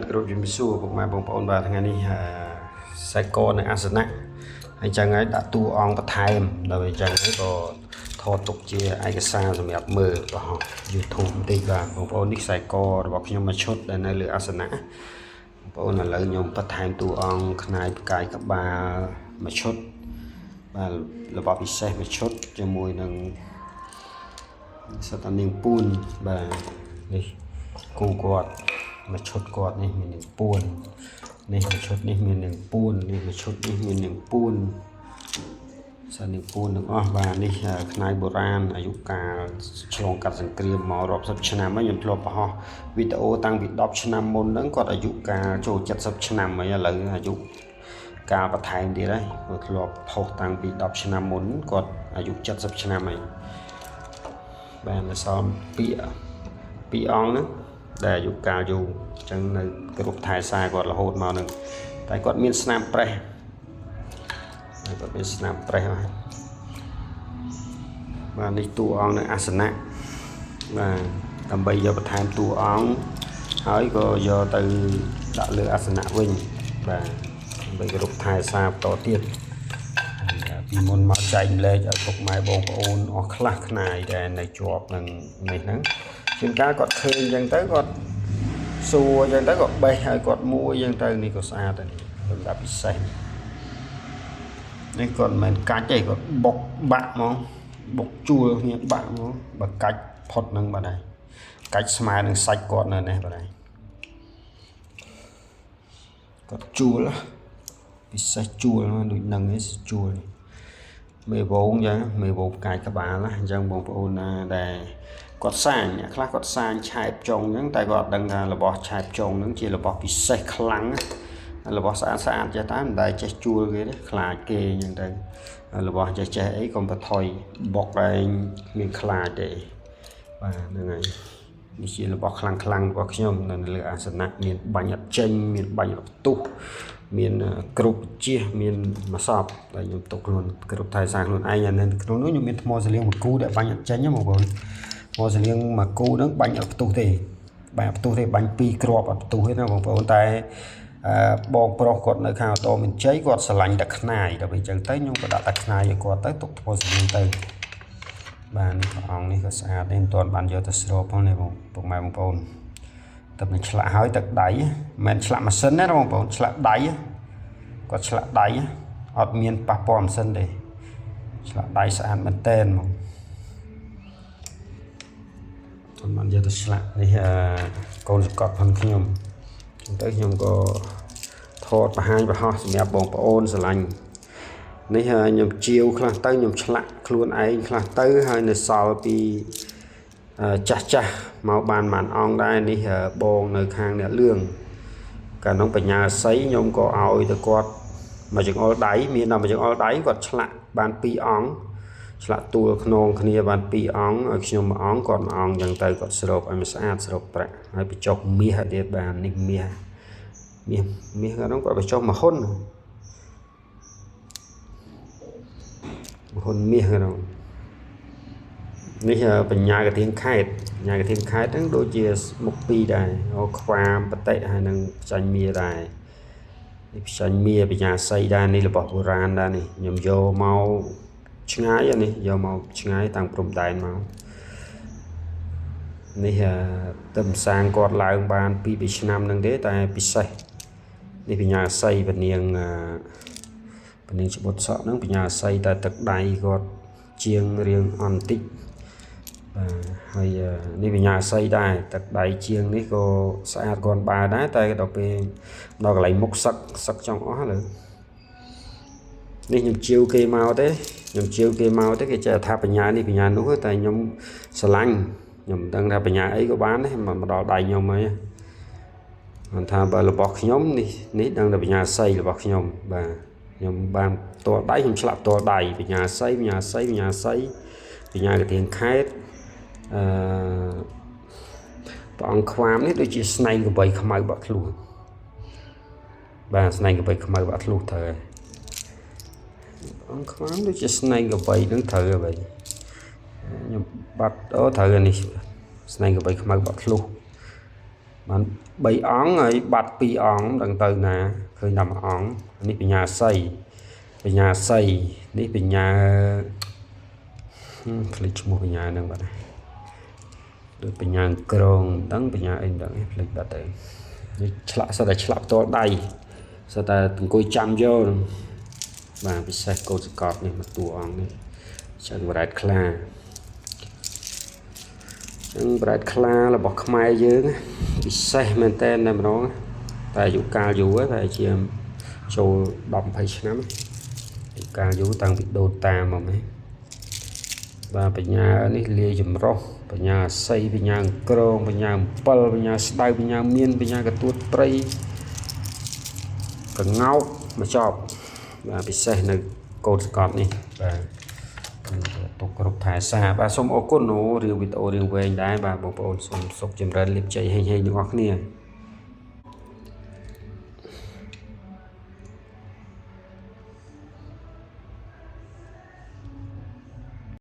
Groupជំសួរពុកម៉ែបងប្អូនបាទថ្ងៃនេះខ្សែកនៅអាសនៈហើយចឹងហើយដាក់តួអង្គបន្ថែមដល់អញ្ចឹងហើយក៏ថតទុកជាឯកសារសម្រាប់មើលបោះ YouTube បន្តិចបាទបងប្អូននេះខ្សែករបស់ខ្ញុំមួយឈុតដែលនៅលើអាសនៈបងប្អូនឥឡូវខ្ញុំបន្ថែមតួអង្គខ្នាយផ្កាយក្បាលមួយឈុតបាទរបស់ពិសេសមួយឈុតជាមួយនឹងសត្វនាងពួនបាទនេះគូគាត់មួយឈុតគាត់នេះមាននឹងពួននេះមួយឈុតនេះមាននឹងពួននេះមួយឈុតនេះមាននឹងពួនសានឹងពួនទាំងអស់បាទនេះខ្នាយបុរាណអាយុកាលឆ្លងកាត់សង្គ្រាមមករាប់សិបឆ្នាំហើយខ្ញុំធ្លាប់បង្ហោះវីដេអូតាំងពី10ឆ្នាំមុនហ្នឹងគាត់អាយុកាលចូល70ឆ្នាំហើយឥឡូវអាយុកាលបន្ថែមទៀតហើយគាត់ធ្លាប់ផុសតាំងពី10ឆ្នាំមុនគាត់អាយុ70ឆ្នាំហើយបាទនៅសំពីអង្គហ្នឹងដែលអាយុកាលយូរអញ្ចឹងនៅគ្រប់ថែសារគាត់រហូតមកនឹងតែគាត់មានស្នាមប្រេះគាត់មានស្នាមប្រេះបាទនេះតួអង្គនៅអាសនៈបាទដើម្បីយកបន្ថែមតួអង្គហើយក៏យកទៅដាក់លើអាសនៈវិញបាទដើម្បីគ្រប់ថែសារបន្តទៀតពីមុនមកចែកម្លែកឲ្យពុកម៉ែបងប្អូនអស់ខ្លះខ្នាយដែលនៅជាប់នឹងនេះហ្នឹងជួនកាលគាត់ឃើញអញ្ចឹងទៅគាត់សួរអញ្ចឹងទៅគាត់បេះឲ្យគាត់មួយអញ្ចឹងទៅនេះក៏ស្អាតដែរសម្រាប់ពិសេសនេះគាត់មិនមែនកាច់ទេគាត់បុកបាក់ហ្មងបុកជួលគ្នាបាក់ហ្មងបើកាច់ផុតនឹងបាទហើយកាច់ស្មើនឹងសាច់គាត់នៅនេះបាទហើយគាត់ជួលពិសេសជួលដូចនឹងឯងជួលមេវងអញ្ចឹងមេវងកាយក្បាលអញ្ចឹងបងប្អូនណាដែលគាត់សាញអ្នកខ្លះគាត់សាញឆែបចុងអញ្ចឹងតែគាត់អត់ដឹងថារបស់ឆែបចុងហ្នឹងជារបស់ពិសេសខ្លាំងរបស់ស្អាតចេះតែមិនដែលចេះជួលគេទេខ្លាចគេអញ្ចឹងទៅរបស់ចេះអីកុំបថុយបុកឯងមានខ្លាចទេបាទហ្នឹងហើយនេះជារបស់ខ្លាំងរបស់ខ្ញុំនៅលើអាសនៈមានបាញ់អត់ចេញមានបាញ់អត់ផ្ទុះមានគ្រប់ជាមានមួយសពដែលខ្ញុំទុកខ្លួនគ្រប់ថែសារខ្លួនឯងអានៅក្នុងនោះខ្ញុំមានថ្មសលៀងមួយគូដែលបាញ់អត់ចេញហ្មងបងប្អូនថ្មសលៀងមួយគូហ្នឹងបាញ់អត់ផ្ទុះទេបាញ់អត់ផ្ទុះទេបាញ់2គ្រាប់អត់ផ្ទុះទេណាបងប្អូនតែបងប្រុសគាត់នៅខាងអូតូមានជ័យគាត់ស្រឡាញ់តែខ្នាយដល់អញ្ចឹងទៅខ្ញុំក៏ដាក់តែខ្នាយឲ្យគាត់ទៅទុកថ្មសលៀងទៅបាទនេះព្រះអង្គនេះក៏ស្អាតទេមិនទាន់បានយកទៅស្រូបផងនេះពុកម៉ែបងប្អូនតែមិនឆ្លាក់ហើយទឹកដៃមិនមែនឆ្លាក់ម៉ាស៊ីនទេបងប្អូនឆ្លាក់ដៃគាត់ឆ្លាក់ដៃអត់មានប៉ះពាល់ម៉ាស៊ីនទេឆ្លាក់ដៃស្អាតមែនតែនហ្មងខ្ញុំបានយកទៅឆ្លាក់នេះកូនសកត់ផងខ្ញុំចឹងទៅខ្ញុំក៏ថតបង្ហាញបង្ហោះសម្រាប់បងប្អូនស្រឡាញ់នេះខ្ញុំជាវខ្លះទៅខ្ញុំឆ្លាក់ខ្លួនឯងខ្លះទៅហើយនៅសល់ពីចាស់មកបានអង្គដែរនេះបងនៅខាងអ្នកលឿងកាលនោះបញ្ញាស័យខ្ញុំក៏ឲ្យទៅគាត់មកចង្អុលដៃមានដល់មកចង្អុលដៃគាត់ឆ្លាក់បាន2អង្គឆ្លាក់ទួលខ្នងគ្នាបាន2អង្គឲ្យខ្ញុំ1អង្គគាត់1អង្គអញ្ចឹងទៅគាត់ស្រូបឲ្យมันស្អាតស្រូបប្រាក់ហើយបញ្ចុកមាសទៀតបាននេះមាសគាត់នោះគាត់បញ្ចុកមកហ៊ុនមាសគាត់នោះនេះបញ្ញាកធាងខេតហ្នឹងដូចជាមុខ2ដែរខ្វាមបតិហើយនឹងផ្ចាញ់មាសដែរនេះផ្ចាញ់មាសបញ្ញាស័យដែរនេះរបស់បុរាណដែរនេះខ្ញុំយកមកឆ្ងាយនេះយកមកឆ្ងាយតាំងព្រំដែនមកនេះទៅសាងគាត់ឡើងបាន2-3ឆ្នាំហ្នឹងទេតែពិសេសនេះបញ្ញាស័យពនាងច្បុតសក់ហ្នឹងបញ្ញាស័យតែទឹកដៃគាត់ជាងរៀងអន់តិចបាទហើយនេះបញ្ញាស័យដែរទឹកដៃជាងនេះក៏ស្អាតគាត់បើដែរតែដល់ពេលដល់កន្លែងមុខសឹកចង់អស់លើនេះខ្ញុំជាវគេមកទេគេចេះថាបញ្ញានេះបញ្ញានោះតែខ្ញុំស្រឡាញ់ខ្ញុំមិនដឹងថាបញ្ញាអីក៏បានដែរមកដល់ដៃខ្ញុំហើយគាត់ថាបើរបស់ខ្ញុំនេះដឹងតែបញ្ញាស័យរបស់ខ្ញុំបាទខ្ញុំបានតលដៃខ្ញុំឆ្លាក់តលដៃបញ្ញាស័យបញ្ញាកធាងខេតព្រះអង្គខ្វាមនេះដូចជាស្នែងកបីខ្មៅបាក់ធ្លុះបាទស្នែងកបីខ្មៅបាក់ធ្លុះត្រូវហើយអង្គខ្វាមដូចជាស្នែងកបីនឹងត្រូវហើយខ្ញុំបាត់ត្រូវនេះស្នែងកបីខ្មៅបាក់ធ្លុះ បាន3អង្គហើយបាត់2អង្គដឹងទៅណាឃើញតែ1អង្គនេះបញ្ញាសីនេះបញ្ញាភ្លេចឈ្មោះបញ្ញាហ្នឹងបាត់ហើយដូចបញ្ញាក្រងដឹងបញ្ញាអីដឹងភ្លេចបាត់ទៅនេះឆ្លាក់សិតតែឆ្លាក់ផ្ទាល់ដៃសិតតែអង្គុយចាំយកបាទពិសេសកូនសកតនេះមកតួអង្គនេះចឹងបរ៉ែតខ្លារបស់ខ្មែរយើងពិសេសមែនតើតែម្ដងតែអាយុកាលយូរតែជាចូល10-20ឆ្នាំអាយុកាលយូរតាំងពីដូនតាមកហ្នឹងបាទបញ្ញានេះលាយចម្រុះបញ្ញាសីបញ្ញាក្រងបញ្ញា7បញ្ញាស្ដៅបញ្ញាមានបញ្ញាកទួតព្រៃកងោកមកចប់បាទពិសេសនៅកូនសកតនេះបាទទុកគ្រប់ថែសាបាទសូមអរគុណរីវីដេអូរៀងវែងដែរបាទបងប្អូនសូមសុខចម្រើនលាភជ័យហេងៗទាំងអស់គ្នា